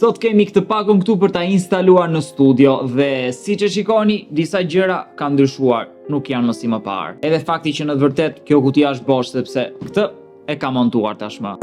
Sot kemi këtë pakun këtu për ta instaluar në studio dhe siç e shikoni, disa gjëra kanë ndryshuar, nuk janë më si më parë. Edhe fakti që në të vërtet kjo kutia është bosh sepse këtë e ka montuar tashmë.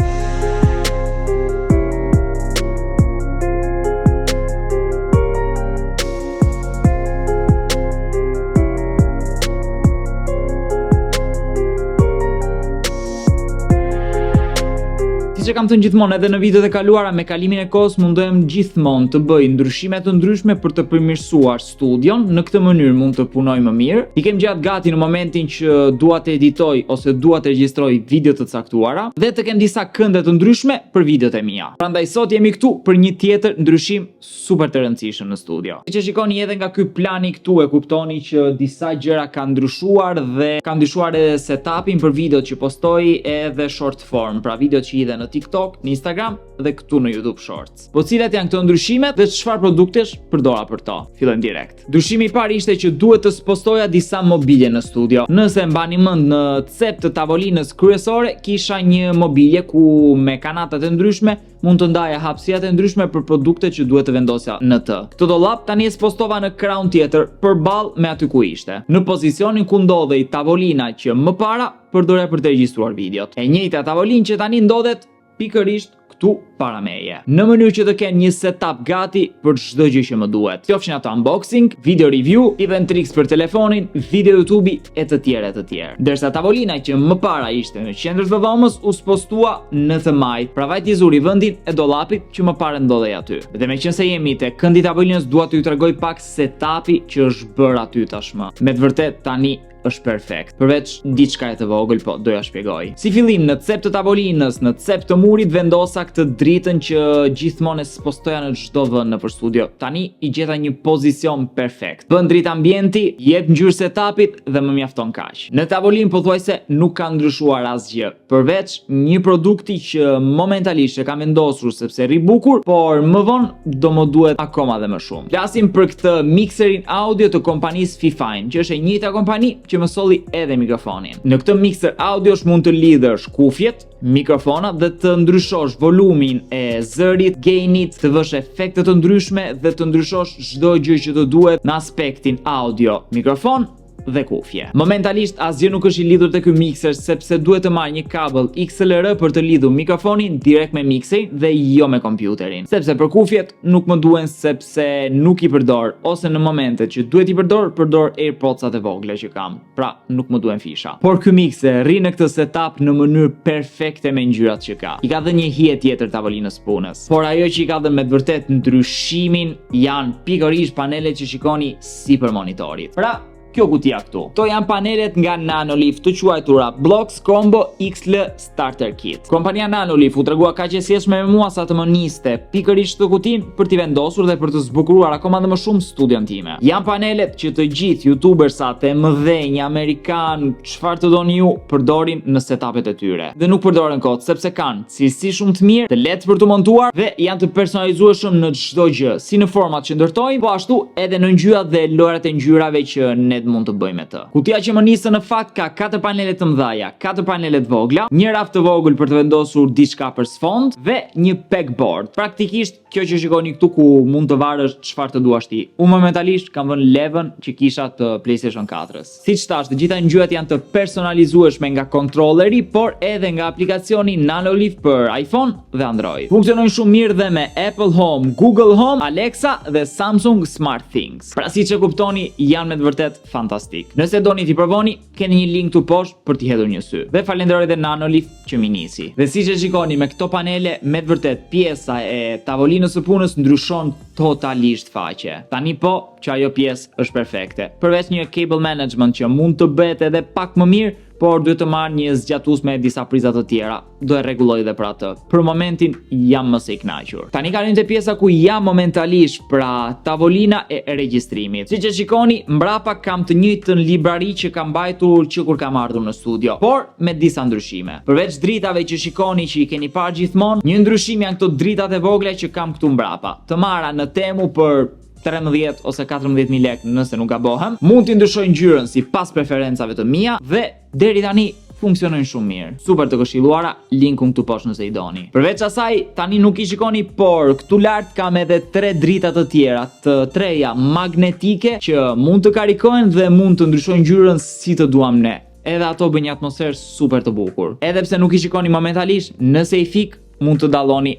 Që kam thënë gjithmonë edhe në videot e kaluara, me kalimin e kohës mundohem gjithmonë të bëj ndryshime të ndryshme për të përmirësuar studion. Në këtë mënyrë mund të punoj më mirë. I kem gjatë gati në momentin që dua të editoj ose dua të regjistroj video të caktuara dhe të kem disa kënde të ndryshme për videot e mia. Prandaj sot jemi këtu për një tjetër ndryshim super të rëndësishëm në studio. Siç e shikoni edhe nga ky plani këtu e kuptoni që disa gjëra kanë ndryshuar dhe ka ndryshuar edhe setupin për videot që postoj edhe short form, pra videot që hidhen në TikTok, në Instagram dhe këtu në YouTube Shorts. Po cilat janë këto ndryshimet dhe çfarë produktesh përdora për to? Fillojmë direkt. Ndryshimi i parë ishte që duhet të spostoja disa mobilje në studio. Nëse mbani mend, në cep të tavolinës kryesore kisha një mobilje ku me kanata të ndryshme mund të ndaja hapësirat e ndryshme për produktet që duhet të vendosja në të. Këtë dollap tani e spostova në krahun tjetër përballë me aty ku ishte. Në pozicionin ku ndodhej tavolina që më para përdorea për të regjistruar videot. E njëjta tavolinë që tani ndodhet pikërisht këtu para meje. Në mënyrë që të kenë një setup gati për çdo gjë që më duhet. Qofshin ato unboxing, video review, even tricks për telefonin, video YouTube e të tjerë e të tjerë. Ndërsa tavolina që më para ishte në qendër të dhomës u spostua në të majt, pra vajti zuri vendin e dollapit që më parë ndodhej aty. Dhe meqense jemi te këndi i tavolinës, dua t'ju tregoj pak setupi që është bërë aty tashmë. Me të vërtet tani është perfekt. Përveç diçka e të vogël, po doja shpjegoj. Si fillim, në cep të tavolinës, në cep të murit vendosa këtë dritën që gjithmonë e spostoja në çdo vend nëpër studio. Tani i gjeta një pozicion perfekt. Bën dritë ambienti, jep ngjyrë setupit dhe më mjafton kaq. Në tavolinë pothuajse nuk ka ndryshuar asgjë, përveç një produkti që momentalisht e kam vendosur sepse rri bukur, por më vonë do më duhet akoma dhe më shumë. Flasim për këtë mikserin audio të kompanisë Fifine, që është e njëjta kompani që më solli edhe mikrofonin. Në këtë mixer audiosh mund të lidhësh kufjet, mikrofonat dhe të ndryshosh volumin e zërit, gainit, të vësh efekte të ndryshme dhe të ndryshosh çdo gjë që të duhet në aspektin audio, mikrofon dhe kufje. Momentalisht asgjë nuk është i lidhur te ky mixer sepse duhet të marr një kabël XLR për të lidhur mikrofonin direkt me mikserin dhe jo me kompjuterin. Sepse për kufjet nuk më duhen sepse nuk i përdor ose në momentet që duhet i përdor AirPods-at e vogla që kam. Pra nuk më duhen fisha. Por ky mixer rri në këtë setup në mënyrë perfekte me ngjyrat që ka. I ka dhënë një hije tjetër tavolinës punës. Por ajo që i ka dhënë me të vërtet ndryshimin janë pikërisht panelet që shikoni sipër monitorit. Pra kjo kutia këtu. Kto janë panelet nga Nanolift të quajtura Blox Combo XL Starter Kit. Kompania Nanolift u tregua kaq e sjellshme me mua sa të më niste pikërisht këtë kutinë për t'i vendosur dhe për të zbukuruar akoma dhe më shumë studion time. Janë panelet që të gjithë youtubersat e mëdhenj amerikan, çfarë të doni ju, përdorin në setupet e tyre. Dhe nuk përdoren kot sepse kanë cilësi shumë të mirë, të lehtë për të montuar dhe janë të personalizueshëm në çdo gjë, si në format që ndërtojnë, po ashtu edhe në ngjyrat dhe llojet e ngjyrave që ne mund të bëjmë të. Kutia që më nisë në fakt ka 4 panele të mëdha, 4 panele të vogla, një raft të vogël për të vendosur diçka për sfond dhe një pegboard. Praktikisht kjo që shikoni këtu ku mund të varësh çfarë të duash ti. Unë momentalisht kam vënë levën që kisha të PlayStation 4-s. Siç thash, të gjitha ngjyrat janë të personalizueshme nga kontrolleri, por edhe nga aplikacioni Nanolift për iPhone dhe Android. Funksionojnë shumë mirë dhe me Apple Home, Google Home, Alexa dhe Samsung SmartThings. Pra siç e kuptoni, janë me të vërtet fantastik. Nëse doni t'i provoni, keni një link këtu poshtë për t'i hedhur një sy. Dhe falenderoj edhe Nanolift që më nisi. Dhe siç e shikoni me këto panele, me të vërtet pjesa e tavolinës së punës ndryshon totalisht faqe. Tani po që ajo pjesë është perfekte. Përveç një cable management që mund të bëhet edhe pak më mirë, por duhet të marr një zgjatues me disa priza të tjera. Do e rregulloj edhe për atë. Për momentin jam më së i kënaqur. Tani kalojmë te pjesa ku jam momentalisht, pra tavolina e regjistrimit. Siç e shikoni, mbrapa kam të njëjtën librari që kam mbajtur që kur kam ardhur në studio, por me disa ndryshime. Përveç dritave që shikoni që i keni parë gjithmonë, një ndryshim janë këto dritat e vogla që kam këtu mbrapa. Të marra në Temu për 13 ose 14.000 lekë nëse nuk gabohem. Mund t'i ndryshoj ngjyrën sipas preferencave të mia dhe deri tani funksionojnë shumë mirë. Super të këshilluara, linkun këtu poshtë nëse i doni. Përveç asaj, tani nuk i shikoni, por këtu lart kam edhe 3 drita të tjera, të treja magnetike që mund të karikohen dhe mund të ndryshojnë ngjyrën si të duam ne. Edhe ato bëjnë një atmosferë super të bukur. Edhe pse nuk i shikoni momentalisht, nëse i fik mund të dalloni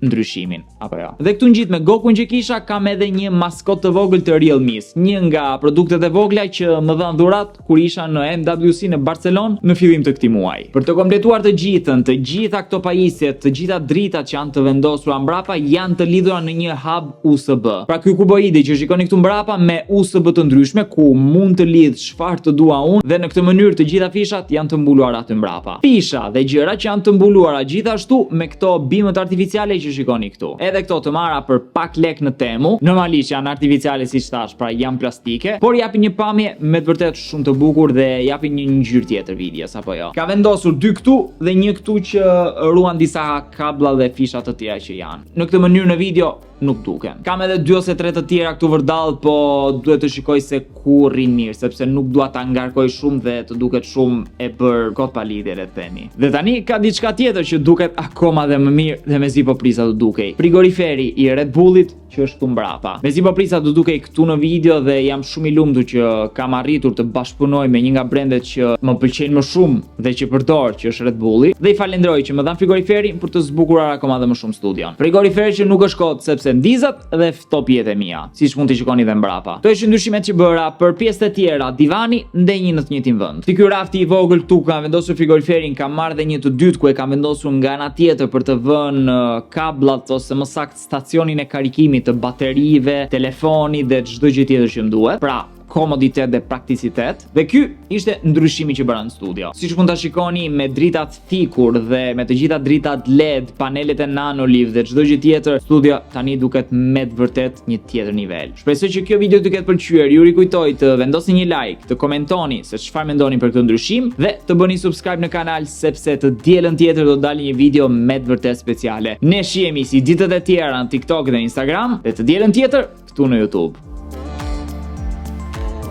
ndryshimin, apo jo. Dhe këtu ngjit me Gokun që kisha, kam edhe një maskot të vogël të Realme's, një nga produktet e vogla që më dhan dhurat kur isha në MWC në Barcelonë në fillim të këtij muaji. Për të kompletuar të gjithën, të gjitha këto pajisjet, të gjitha dritat që janë të vendosura mbrapa janë të lidhura në një hub USB. Pra ky kuboidi që shikoni këtu mbrapa me USB të ndryshme ku mund të lidh çfarë të dua unë dhe në këtë mënyrë të gjitha fishat janë të mbuluara aty mbrapa. Pisha dhe gjëra që janë të mbuluara gjithashtu me këto bimët artificiale që shikoni këtu. Edhe këto të marra për pak lek në Temu. Normalisht janë artificiale siç thash, pra janë plastike, por japin një pamje me të vërtet shumë të bukur dhe japin një ngjyrë tjetër videos, apo jo. Ka vendosur 2 këtu dhe një këtu që ruan disa kabla dhe fisha të tjera që janë. Në këtë mënyrë në video nuk duken. Kam edhe 2 ose 3 të tjera këtu vërdall, po duhet të shikoj se ku rrin mirë, sepse nuk dua ta ngarkoj shumë dhe të duket shumë e bër kot pa lidhje, le të themi. Dhe tani ka diçka tjetër që duket akoma dhe më mirë dhe mezi po prisa të dukej. Frigoriferi i Red Bullit që është këtu mbrapa. Mezi po prisa të dukej këtu në video dhe jam shumë i lumtur që kam arritur të bashkëpunoj me një nga brendet që më pëlqejnë më shumë dhe që përdor, që është Red Bulli, dhe i falenderoj që më dhan frigoriferin për të zbukurar akoma dhe më shumë studion. Frigoriferi që nuk është kot sepse ndizat dhe ftopjet e mia, siç mund t'i shikoni dhe mbrapa. Kto ishin ndryshimet që bëra. Për pjesët e tjera, divani ndenjë në të njëjtin vend. Ti ky rafti i vogël këtu kam vendosur frigoriferin, kam marrë dhe një të dytë ku e kam vendosur nga ana tjetër për të vënë kablat ose më saktë stacionin e karikimit të baterive, telefonit dhe çdo gjë tjetër që më duhet. Pra, komoditet dhe prakticitet. Dhe ky ishte ndryshimi që bëra në studio. Siç mund ta shikoni, me dritat fikur dhe me të gjitha dritat LED, panelet e Nanolive dhe çdo gjë tjetër, studio tani duket me të vërtet një tjetër nivel. Shpresoj që kjo video t'ju ketë pëlqyer. Ju rikujtoj të vendosni një like, të komentoni se çfarë mendoni për këtë ndryshim dhe të bëni subscribe në kanal sepse të dielën tjetër do dalë një video me të vërtet speciale. Ne shihemi si ditët e tjera në TikTok dhe Instagram dhe të dielën tjetër këtu në YouTube.